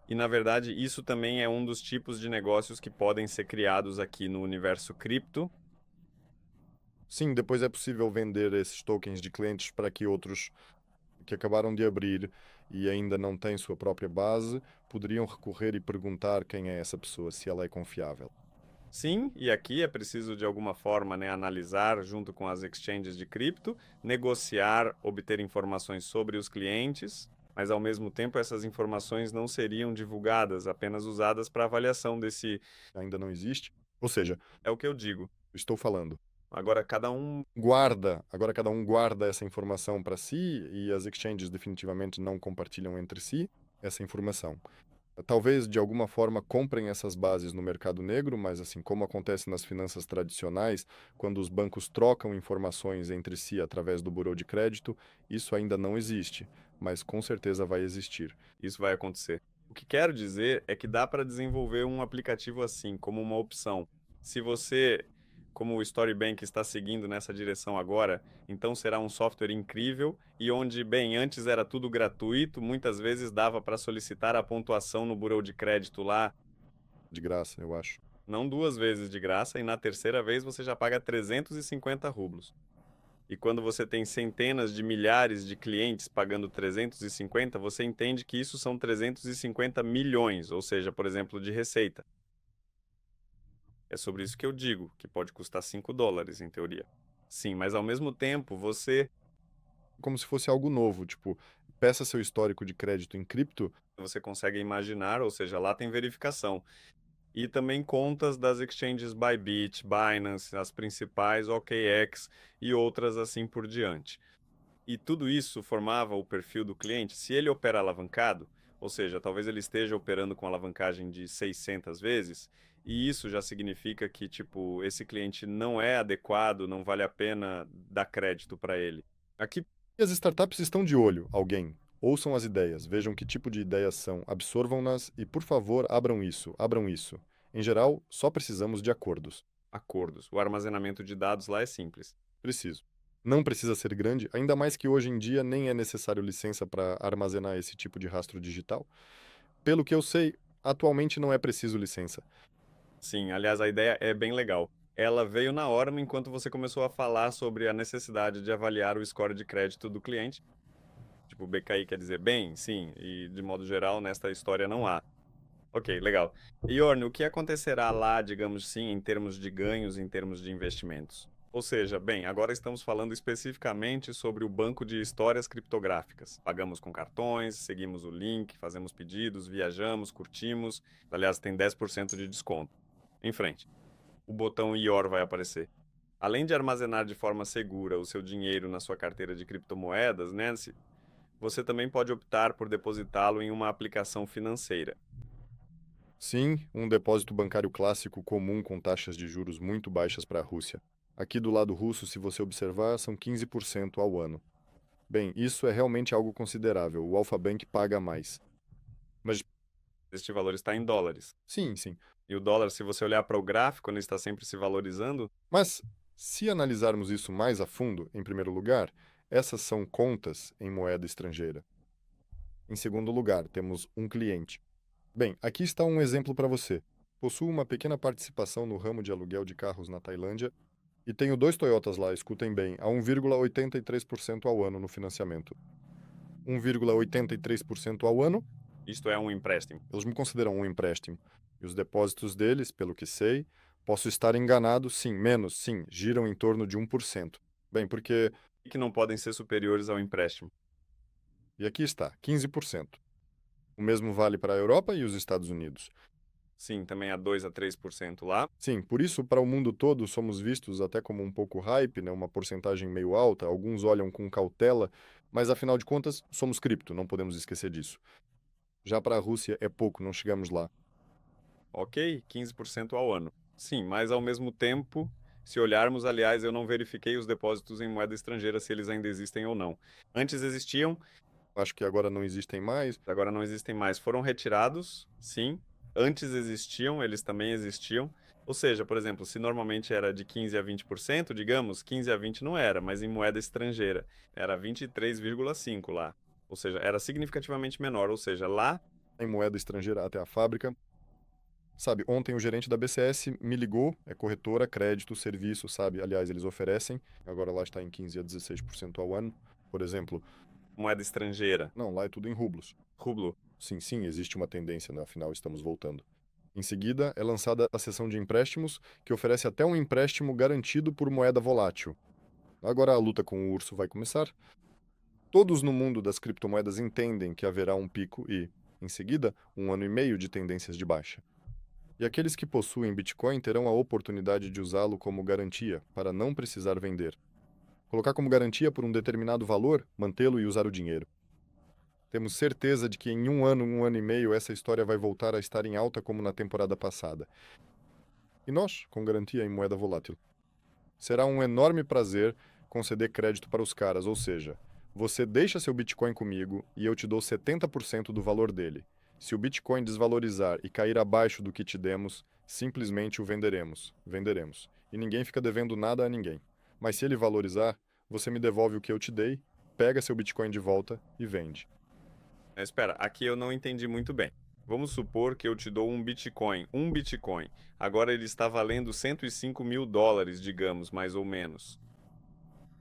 E, na verdade, isso também é um dos tipos de negócios que podem ser criados aqui no universo cripto. Sim, depois é possível vender esses tokens de clientes para que outros que acabaram de abrir e ainda não têm sua própria base poderiam recorrer e perguntar quem é essa pessoa, se ela é confiável. Sim, e aqui é preciso de alguma forma, né, analisar junto com as exchanges de cripto, negociar, obter informações sobre os clientes, mas ao mesmo tempo essas informações não seriam divulgadas, apenas usadas para avaliação desse. Ainda não existe? Ou seja, É o que eu digo. estou falando. Agora cada um. Agora cada um guarda essa informação para si e as exchanges definitivamente não compartilham entre si essa informação. Talvez de alguma forma comprem essas bases no mercado negro, mas assim como acontece nas finanças tradicionais, quando os bancos trocam informações entre si através do burô de crédito, isso ainda não existe, mas com certeza vai existir. Isso vai acontecer. O que quero dizer é que dá para desenvolver um aplicativo assim, como uma opção. Se você, como o Storybank está seguindo nessa direção agora, então será um software incrível e onde, bem, antes era tudo gratuito, muitas vezes dava para solicitar a pontuação no bureau de crédito lá, De graça, eu acho. não duas vezes de graça, e na terceira vez você já paga 350 rublos. E quando você tem centenas de milhares de clientes pagando 350, você entende que isso são 350 milhões, ou seja, por exemplo, de receita. É sobre isso que eu digo, que pode custar $5, em teoria. Sim, mas ao mesmo tempo, Como se fosse algo novo, tipo, peça seu histórico de crédito em cripto. você consegue imaginar, ou seja, lá tem verificação. E também contas das exchanges Bybit, Binance, as principais OKX e outras assim por diante. E tudo isso formava o perfil do cliente. Se ele opera alavancado, ou seja, talvez ele esteja operando com alavancagem de 600 vezes, e isso já significa que, tipo, esse cliente não é adequado, não vale a pena dar crédito para ele. Aqui, E as startups estão de olho, alguém. Ouçam as ideias, vejam que tipo de ideias são, absorvam-nas e, por favor, abram isso, abram isso. Em geral, só precisamos de acordos. acordos. O armazenamento de dados lá é simples. Preciso. Não precisa ser grande, ainda mais que hoje em dia nem é necessário licença para armazenar esse tipo de rastro digital. Pelo que eu sei, atualmente não é preciso licença. Sim, aliás, a ideia é bem legal. Ela veio na hora enquanto você começou a falar sobre a necessidade de avaliar o score de crédito do cliente. Tipo, BKI quer dizer bem, sim, e de modo geral, nesta história não há. Ok, legal. E Orne, o que acontecerá lá, digamos assim, em termos de ganhos, em termos de investimentos? Ou seja, bem, agora estamos falando especificamente sobre o banco de histórias criptográficas. Pagamos com cartões, seguimos o link, fazemos pedidos, viajamos, curtimos. Aliás, tem 10% de desconto. Em frente. O botão IOR vai aparecer. Além de armazenar de forma segura o seu dinheiro na sua carteira de criptomoedas, Nancy, você também pode optar por depositá-lo em uma aplicação financeira. Sim, um depósito bancário clássico comum com taxas de juros muito baixas para a Rússia. Aqui do lado russo, se você observar, são 15% ao ano. Bem, isso é realmente algo considerável. O Alfa Bank paga mais. Mas Este valor está em dólares. sim, sim. E o dólar, se você olhar para o gráfico, ele está sempre se valorizando. Mas se analisarmos isso mais a fundo, em primeiro lugar, essas são contas em moeda estrangeira. Em segundo lugar, temos um cliente. Bem, aqui está um exemplo para você. Possuo uma pequena participação no ramo de aluguel de carros na Tailândia e tenho 2 Toyotas lá, escutem bem, a 1,83% ao ano no financiamento. 1,83% ao ano, Isto é um empréstimo. eles me consideram um empréstimo. E os depósitos deles, pelo que sei, Posso estar enganado, sim, menos, sim, giram em torno de 1%. Bem, porque, E que não podem ser superiores ao empréstimo. e aqui está, 15%. O mesmo vale para a Europa e os Estados Unidos. Sim, também há 2 a 3% lá. Sim, por isso, para o mundo todo, somos vistos até como um pouco hype, né? Uma porcentagem meio alta, alguns olham com cautela, mas afinal de contas, somos cripto, não podemos esquecer disso. Já para a Rússia é pouco, não chegamos lá. Ok, 15% ao ano. Sim, mas ao mesmo tempo, se olharmos, aliás, eu não verifiquei os depósitos em moeda estrangeira, se eles ainda existem ou não. Antes existiam, Acho que agora não existem mais. agora não existem mais. Foram retirados, sim. Antes existiam, eles também existiam. Ou seja, por exemplo, se normalmente era de 15 a 20%, digamos, 15 a 20 não era, mas em moeda estrangeira era 23,5 lá. Ou seja, era significativamente menor. Ou seja, lá, Em moeda estrangeira até a fábrica. Sabe, ontem o gerente da BCS me ligou, é corretora, crédito, serviço, sabe? Aliás, eles oferecem, agora lá está em 15 a 16% ao ano. Por exemplo, moeda estrangeira, não, lá é tudo em rublos. rublo. Sim, sim, existe uma tendência, né? Afinal, estamos voltando. Em seguida, é lançada a seção de empréstimos, que oferece até um empréstimo garantido por moeda volátil. Agora a luta com o urso vai começar. Todos no mundo das criptomoedas entendem que haverá um pico e, em seguida, um ano e meio de tendências de baixa. E aqueles que possuem Bitcoin terão a oportunidade de usá-lo como garantia, para não precisar vender. Colocar como garantia por um determinado valor, mantê-lo e usar o dinheiro. Temos certeza de que em um ano e meio, essa história vai voltar a estar em alta como na temporada passada. E nós, com garantia em moeda volátil. Será um enorme prazer conceder crédito para os caras, ou seja, você deixa seu Bitcoin comigo e eu te dou 70% do valor dele. Se o Bitcoin desvalorizar e cair abaixo do que te demos, simplesmente o venderemos. Venderemos. E ninguém fica devendo nada a ninguém. Mas se ele valorizar, você me devolve o que eu te dei, pega seu Bitcoin de volta e vende. Espera, aqui eu não entendi muito bem. Vamos supor que eu te dou um Bitcoin, um Bitcoin. Agora ele está valendo 105 mil dólares, digamos, mais ou menos.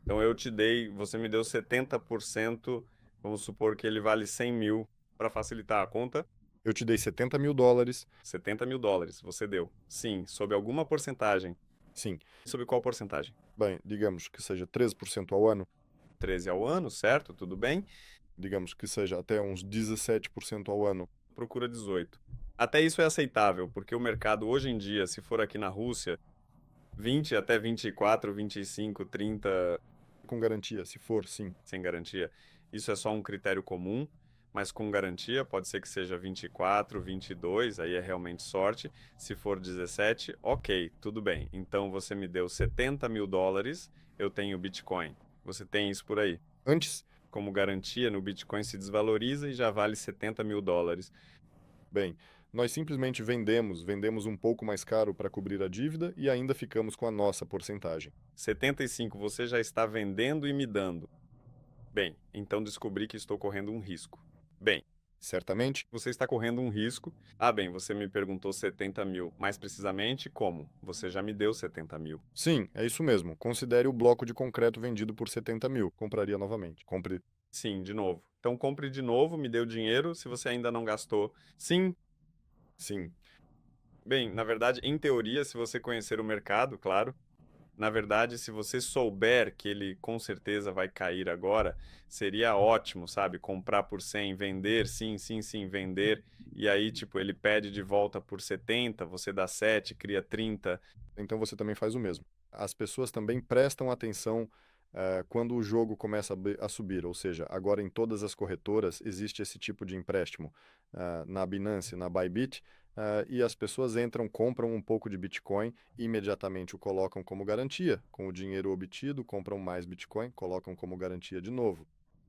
Então eu te dei, você me deu 70%, vamos supor que ele vale 100 mil. Para facilitar a conta, Eu te dei 70 mil dólares. 70 mil dólares você deu. Sim, sob alguma porcentagem. Sim, Sob qual porcentagem? bem, digamos que seja 13% ao ano, 13 ao ano, certo? Tudo bem? digamos que seja até uns 17% ao ano. Procura 18. Até isso é aceitável, porque o mercado hoje em dia, se for aqui na Rússia, 20 até 24, 25, 30 Com garantia, se for, sim. sem garantia. Isso é só um critério comum, mas com garantia pode ser que seja 24, 22, aí é realmente sorte. Se for 17, ok, tudo bem. Então você me deu 70 mil dólares, eu tenho Bitcoin. Você tem isso por aí. Antes, Como garantia, no Bitcoin se desvaloriza e já vale 70 mil dólares. bem, nós simplesmente vendemos um pouco mais caro para cobrir a dívida e ainda ficamos com a nossa porcentagem. 75 você já está vendendo e me dando. Bem, então descobri que estou correndo um risco. Bem, Certamente, você está correndo um risco. Ah, bem, você me perguntou 70 mil. Mais precisamente, como? Você já me deu 70 mil. sim, é isso mesmo. Considere o bloco de concreto vendido por 70 mil. Compraria novamente. Compre. Sim, de novo. Então compre de novo, me dê o dinheiro se você ainda não gastou. Sim. Sim, Bem, na verdade, em teoria, se você conhecer o mercado, claro. Na verdade, se você souber que ele com certeza vai cair agora, seria ótimo, sabe? Comprar por 100, vender, sim, sim, sim, vender. E aí, tipo, ele pede de volta por 70, você dá 7, cria 30. então você também faz o mesmo. As pessoas também prestam atenção quando o jogo começa a subir, ou seja, agora em todas as corretoras existe esse tipo de empréstimo. Na Binance, na Bybit, e as pessoas entram, compram um pouco de Bitcoin e imediatamente o colocam como garantia. Com o dinheiro obtido, compram mais Bitcoin, colocam como garantia de novo.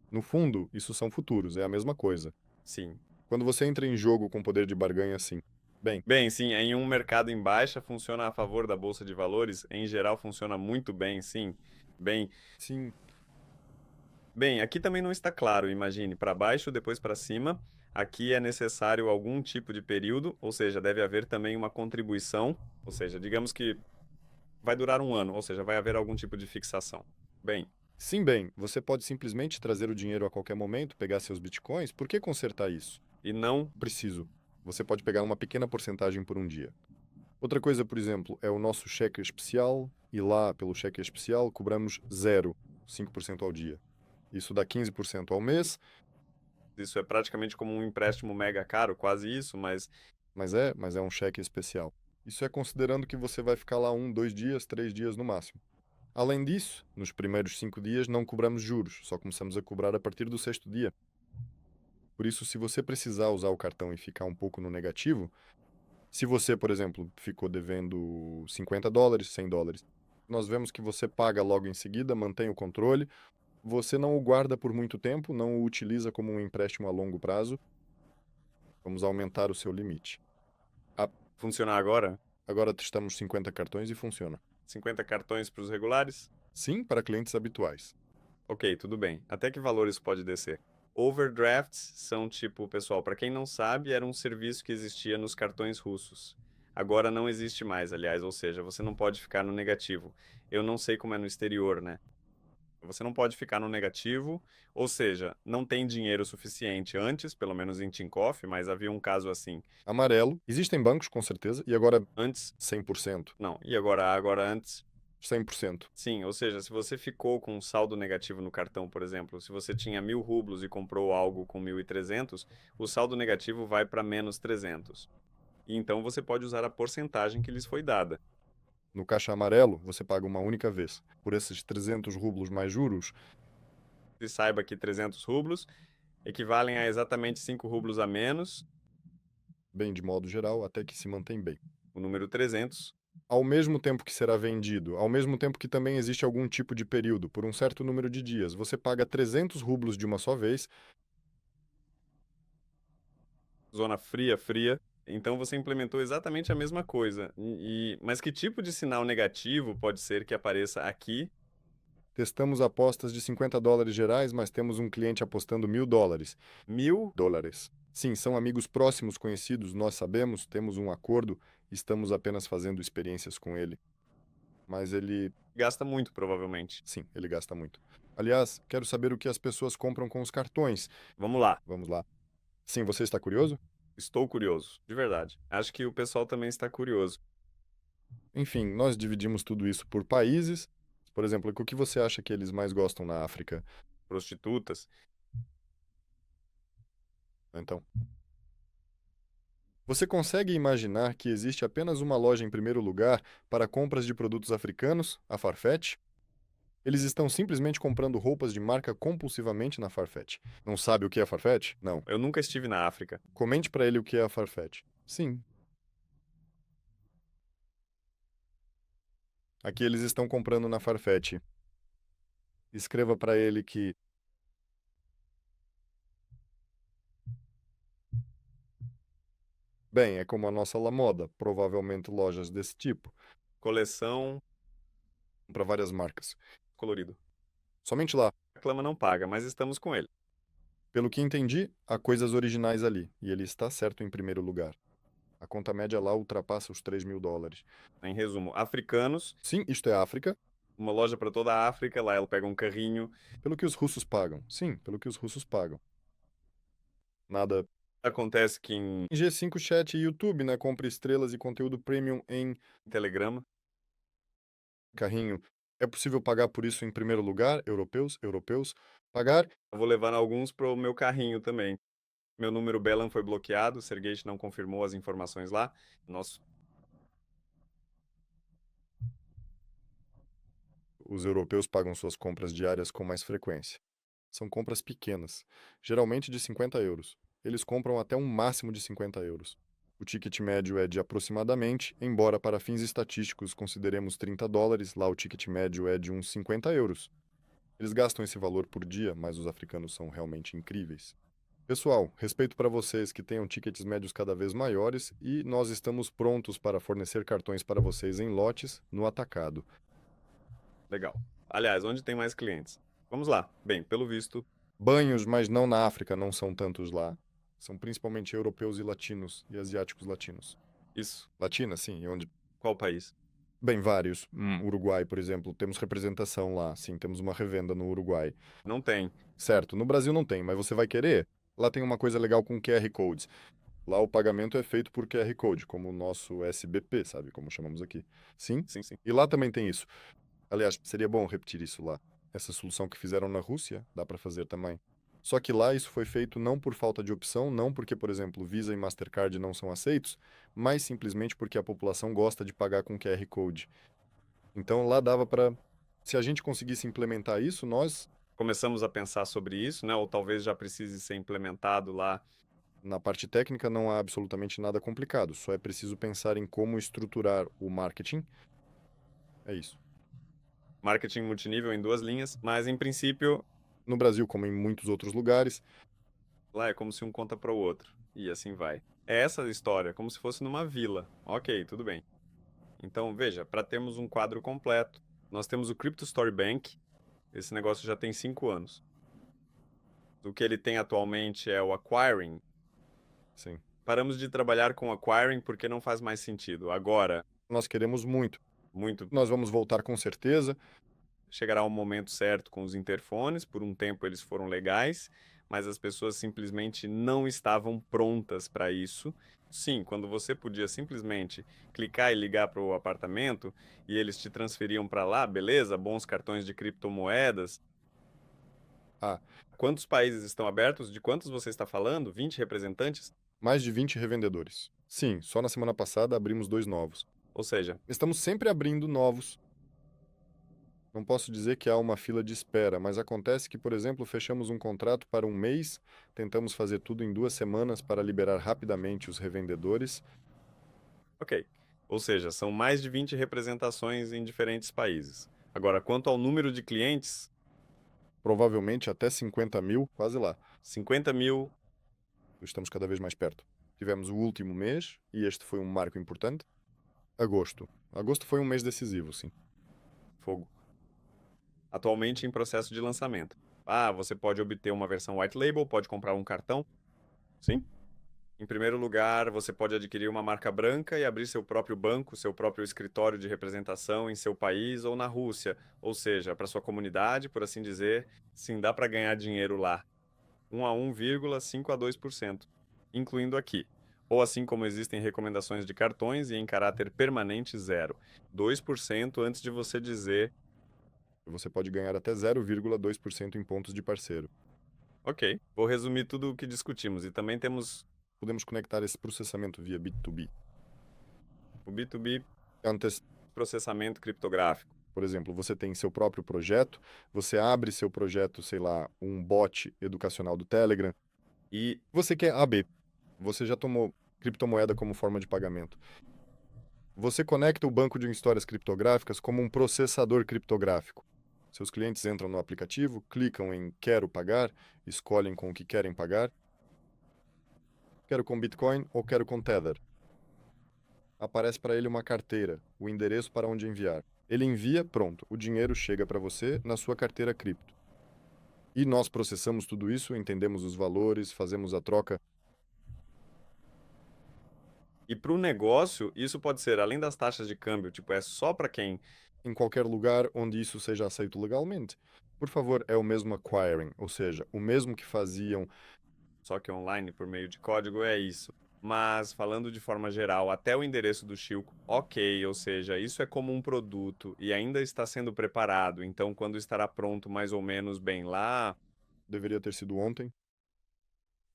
No fundo, isso são futuros, é a mesma coisa. Sim. Quando você entra em jogo com poder de barganha, sim. Bem, Bem, sim, em um mercado em baixa funciona a favor da bolsa de valores, em geral funciona muito bem, sim. Bem, sim, bem, aqui também não está claro, imagine, para baixo, depois para cima. Aqui é necessário algum tipo de período, ou seja, deve haver também uma contribuição, ou seja, digamos que vai durar um ano, ou seja, vai haver algum tipo de fixação. Bem, sim, bem, você pode simplesmente trazer o dinheiro a qualquer momento, pegar seus bitcoins. Por que consertar isso? e não, Preciso. Você pode pegar uma pequena porcentagem por um dia. Outra coisa, por exemplo, é o nosso cheque especial, e lá, pelo cheque especial, cobramos 0,5% ao dia. Isso dá 15% ao mês, Isso é praticamente como um empréstimo mega caro, quase isso, mas mas é um cheque especial. Isso é considerando que você vai ficar lá 1, 2 dias, 3 dias no máximo. Além disso, nos primeiros 5 dias não cobramos juros, só começamos a cobrar a partir do sexto dia. Por isso, se você precisar usar o cartão e ficar um pouco no negativo, se você, por exemplo, ficou devendo $50, $100, nós vemos que você paga logo em seguida, mantém o controle, você não o guarda por muito tempo, não o utiliza como um empréstimo a longo prazo, vamos aumentar o seu limite. funcionar agora, Agora testamos 50 cartões e funciona. 50 cartões para os regulares? Sim, para clientes habituais. Ok, tudo bem. Até que valor isso pode descer? Overdrafts são tipo, pessoal, para quem não sabe, era um serviço que existia nos cartões russos. Agora não existe mais, aliás, ou seja, você não pode ficar no negativo. Eu não sei como é no exterior, né? Você não pode ficar no negativo, ou seja, não tem dinheiro suficiente antes, pelo menos em Tinkoff, mas havia um caso assim. Amarelo, existem bancos com certeza, e agora Antes, 100%. não. E agora antes, 100%. sim, ou seja, se você ficou com um saldo negativo no cartão, por exemplo, se você tinha 1.000 rublos e comprou algo com 1.300, o saldo negativo vai para menos 300. E então você pode usar a porcentagem que lhes foi dada. No caixa amarelo, você paga uma única vez. Por esses 300 rublos mais juros, E saiba que 300 rublos equivalem a exatamente 5 rublos a menos, bem de modo geral, até que se mantém bem. o número 300. Ao mesmo tempo que será vendido, ao mesmo tempo que também existe algum tipo de período, por um certo número de dias, você paga 300 rublos de uma só vez. Zona fria, fria. Então você implementou exatamente a mesma coisa. Mas que tipo de sinal negativo pode ser que apareça aqui? Testamos apostas de $50 gerais, mas temos um cliente apostando $1.000. 1.000 Dólares. Sim, são amigos próximos, conhecidos, nós sabemos, temos um acordo, estamos apenas fazendo experiências com ele. Mas ele, gasta muito, provavelmente. sim, ele gasta muito. Aliás, quero saber o que as pessoas compram com os cartões. Vamos lá. Vamos lá. Sim, você está curioso? Estou curioso, de verdade. Acho que o pessoal também está curioso. Enfim, nós dividimos tudo isso por países. Por exemplo, o que você acha que eles mais gostam na África? Prostitutas. Então, você consegue imaginar que existe apenas uma loja em primeiro lugar para compras de produtos africanos, a Farfetch? Eles estão simplesmente comprando roupas de marca compulsivamente na Farfetch. Não sabe o que é a Farfetch? Não. Eu nunca estive na África. Comente para ele o que é a Farfetch. Sim. Aqui eles estão comprando na Farfetch. Escreva para ele que bem, é como a nossa La Moda, provavelmente lojas desse tipo, Coleção para várias marcas. colorido. Somente lá. A Clama não paga, mas estamos com ele. Pelo que entendi, há coisas originais ali, e ele está certo em primeiro lugar. A conta média lá ultrapassa os $3.000. Em resumo, africanos, Sim, isto é África, uma loja para toda a África, lá ela pega um carrinho. pelo que os russos pagam. Sim, pelo que os russos pagam. Nada. Acontece que em G5 Chat e YouTube, né? Compre estrelas e conteúdo premium em Telegrama, carrinho. É possível pagar por isso em primeiro lugar? Europeus. Pagar? eu vou levar alguns para o meu carrinho também. Meu número Belan foi bloqueado, o Sergeit não confirmou as informações lá. Nosso Os europeus pagam suas compras diárias com mais frequência. São compras pequenas, geralmente de 50 euros. Eles compram até um máximo de 50 euros. O ticket médio é de aproximadamente, embora para fins estatísticos consideremos $30, lá o ticket médio é de uns 50 euros. Eles gastam esse valor por dia, mas os africanos são realmente incríveis. Pessoal, respeito para vocês que tenham tickets médios cada vez maiores e nós estamos prontos para fornecer cartões para vocês em lotes no atacado. legal. Aliás, onde tem mais clientes? Vamos lá. Bem, pelo visto, Banhos, mas não na África, não são tantos lá. São principalmente europeus e latinos, e asiáticos latinos. isso. Latina, sim, e onde? Qual país? Bem, vários. Uruguai, por exemplo, temos representação lá, sim, temos uma revenda no Uruguai. Não tem. Certo, no Brasil não tem, mas você vai querer? Lá tem uma coisa legal com QR Codes. Lá o pagamento é feito por QR Code, como o nosso SBP, sabe? Como chamamos aqui. Sim. Sim, sim. E lá também tem isso. Aliás, seria bom repetir isso lá. Essa solução que fizeram na Rússia, dá para fazer também. Só que lá isso foi feito não por falta de opção, não porque, por exemplo, Visa e Mastercard não são aceitos, mas simplesmente porque a população gosta de pagar com QR Code. Então lá dava para, se a gente conseguisse implementar isso, nós, Começamos a pensar sobre isso, né? Ou talvez já precise ser implementado lá. na parte técnica, não há absolutamente nada complicado. Só é preciso pensar em como estruturar o marketing. É isso. Marketing multinível em 2 linhas, mas em princípio, No Brasil, como em muitos outros lugares, lá é como se um conta para o outro. E assim vai. É essa a história, como se fosse numa vila. Ok, tudo bem. Então, veja, para termos um quadro completo, nós temos o Crypto Story Bank. Esse negócio já tem 5 anos. O que ele tem atualmente é o Acquiring. sim. Paramos de trabalhar com Acquiring porque não faz mais sentido. Agora, Nós queremos muito. muito Nós vamos voltar com certeza. chegará o momento certo com os interfones. Por um tempo eles foram legais, mas as pessoas simplesmente não estavam prontas para isso. Sim, quando você podia simplesmente clicar e ligar para o apartamento e eles te transferiam para lá, beleza? Bons cartões de criptomoedas. Ah, Quantos países estão abertos? De quantos você está falando? 20 representantes? mais de 20 revendedores. Sim, só na semana passada abrimos 2 novos. Ou seja, Estamos sempre abrindo novos. Não posso dizer que há uma fila de espera, mas acontece que, por exemplo, fechamos um contrato para um mês, tentamos fazer tudo em 2 semanas para liberar rapidamente os revendedores. ok. Ou seja, são mais de 20 representações em diferentes países. Agora, quanto ao número de clientes, Provavelmente até 50 mil, quase lá. 50 mil, Estamos cada vez mais perto. Tivemos o último mês, e este foi um marco importante, agosto. Agosto foi um mês decisivo, sim. fogo. Atualmente em processo de lançamento. Ah, você pode obter uma versão white label, pode comprar um cartão. Sim. Em primeiro lugar, você pode adquirir uma marca branca e abrir seu próprio banco, seu próprio escritório de representação em seu país ou na Rússia, ou seja, para sua comunidade, por assim dizer. Sim, dá para ganhar dinheiro lá. 1 a 1,5 a 2%, incluindo aqui. Ou assim como existem recomendações de cartões e em caráter permanente zero. 2% antes de você dizer, Você pode ganhar até 0,2% em pontos de parceiro. ok, vou resumir tudo o que discutimos. E também temos Podemos conectar esse processamento via B2B. o B2B, Antes, processamento criptográfico. por exemplo, você tem seu próprio projeto, você abre seu projeto, sei lá, um bot educacional do Telegram, E você quer AB, você já tomou criptomoeda como forma de pagamento. Você conecta o banco de histórias criptográficas como um processador criptográfico. Seus clientes entram no aplicativo, clicam em Quero pagar, escolhem com o que querem pagar. Quero com Bitcoin ou quero com Tether. Aparece para ele uma carteira, o endereço para onde enviar. Ele envia, pronto, o dinheiro chega para você na sua carteira cripto. E nós processamos tudo isso, entendemos os valores, fazemos a troca. E para o negócio, isso pode ser, além das taxas de câmbio, tipo, é só para quem, Em qualquer lugar onde isso seja aceito legalmente. Por favor, é o mesmo acquiring, ou seja, o mesmo que faziam. só que online por meio de código, é isso. Mas falando de forma geral, até o endereço do Chilco, ok, ou seja, isso é como um produto e ainda está sendo preparado, então quando estará pronto mais ou menos bem lá, Deveria ter sido ontem.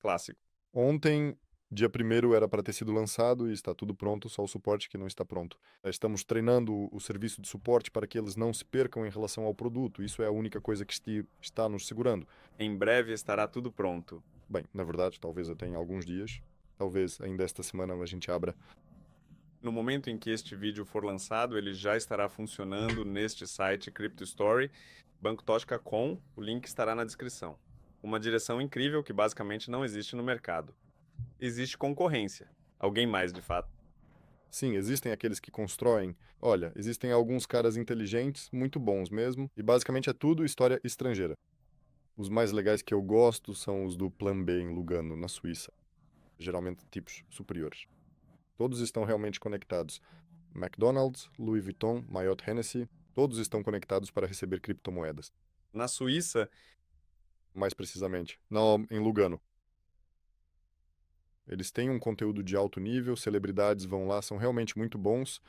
clássico. Ontem, dia 1º, era para ter sido lançado e está tudo pronto, só o suporte que não está pronto. Estamos treinando o serviço de suporte para que eles não se percam em relação ao produto. Isso é a única coisa que está nos segurando. Em breve estará tudo pronto. Bem, na verdade, talvez até em alguns dias. Talvez ainda esta semana a gente abra. No momento em que este vídeo for lançado, ele já estará funcionando neste site CryptoStory, Banco Tótica com, o link estará na descrição. Uma direção incrível que basicamente não existe no mercado. Existe concorrência. Alguém mais, de fato. Sim, existem aqueles que constroem. Olha, existem alguns caras inteligentes, muito bons mesmo, e basicamente é tudo história estrangeira. Os mais legais que eu gosto são os do Plan B em Lugano, na Suíça. Geralmente tipos superiores. Todos estão realmente conectados. McDonald's, Louis Vuitton, Mayotte Hennessy, todos estão conectados para receber criptomoedas. Na Suíça, Mais precisamente, não em Lugano. Eles têm um conteúdo de alto nível, celebridades vão lá, são realmente muito bons,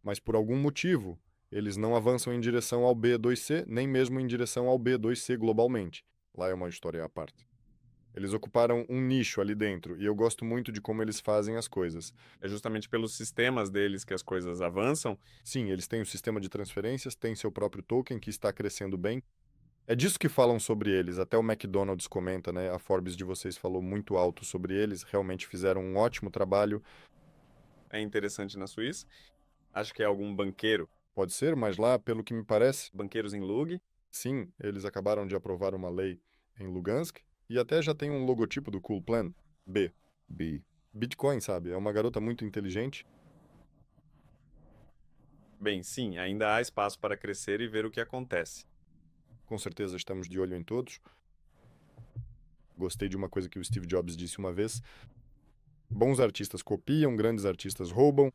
mas por algum motivo, eles não avançam em direção ao B2C, nem mesmo em direção ao B2C globalmente. Lá é uma história à parte. Eles ocuparam um nicho ali dentro, e eu gosto muito de como eles fazem as coisas. É justamente pelos sistemas deles que as coisas avançam. Sim, eles têm o sistema de transferências, têm seu próprio token que está crescendo bem. É disso que falam sobre eles. Até o McDonald's comenta, né? A Forbes de vocês falou muito alto sobre eles. Realmente fizeram um ótimo trabalho. É interessante na Suíça. Acho que é algum banqueiro, Pode ser, mas lá, pelo que me parece, banqueiros em Lug. sim, eles acabaram de aprovar uma lei em Lugansk e até já tem um logotipo do Cool Plan B. B. Bitcoin, sabe? É uma garota muito inteligente. Bem, sim, ainda há espaço para crescer e ver o que acontece. Com certeza estamos de olho em todos. Gostei de uma coisa que o Steve Jobs disse uma vez: bons artistas copiam, grandes artistas roubam.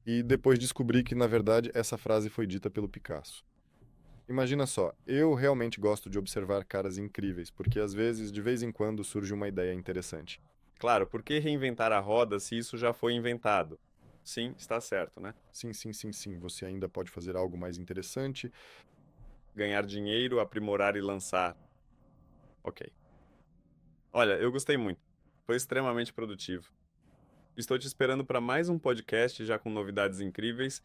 E depois descobri que, na verdade, essa frase foi dita pelo Picasso. Imagina só, eu realmente gosto de observar caras incríveis, porque às vezes, de vez em quando, surge uma ideia interessante. Claro, por que reinventar a roda se isso já foi inventado? Sim, está certo, né? Sim, sim, sim, sim, você ainda pode fazer algo mais interessante. Ganhar dinheiro, aprimorar e lançar. Ok. Olha, eu gostei muito. Foi extremamente produtivo. Estou te esperando para mais um podcast já com novidades incríveis.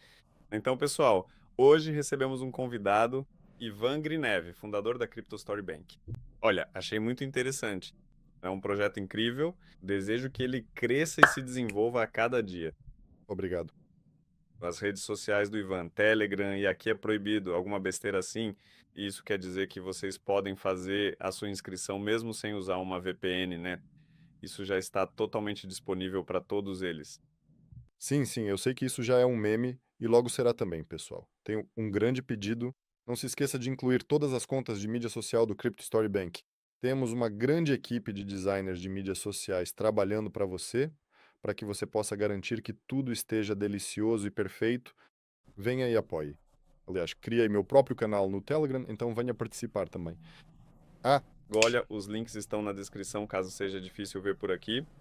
Então, pessoal, hoje recebemos um convidado, Ivan Grineve, fundador da CryptoStory Bank. Olha, achei muito interessante. É um projeto incrível. Desejo que ele cresça e se desenvolva a cada dia. Obrigado. As redes sociais do Ivan, Telegram, e aqui é proibido alguma besteira assim. E isso quer dizer que vocês podem fazer a sua inscrição mesmo sem usar uma VPN, né? Isso já está totalmente disponível para todos eles. Sim, sim, eu sei que isso já é um meme e logo será também, pessoal. Tenho um grande pedido. Não se esqueça de incluir todas as contas de mídia social do CryptoStory Bank. Temos uma grande equipe de designers de mídias sociais trabalhando para que você possa garantir que tudo esteja delicioso e perfeito. Venha e apoie. Aliás, criei meu próprio canal no Telegram, então venha participar também. Ah, Olha, os links estão na descrição caso seja difícil ver por aqui.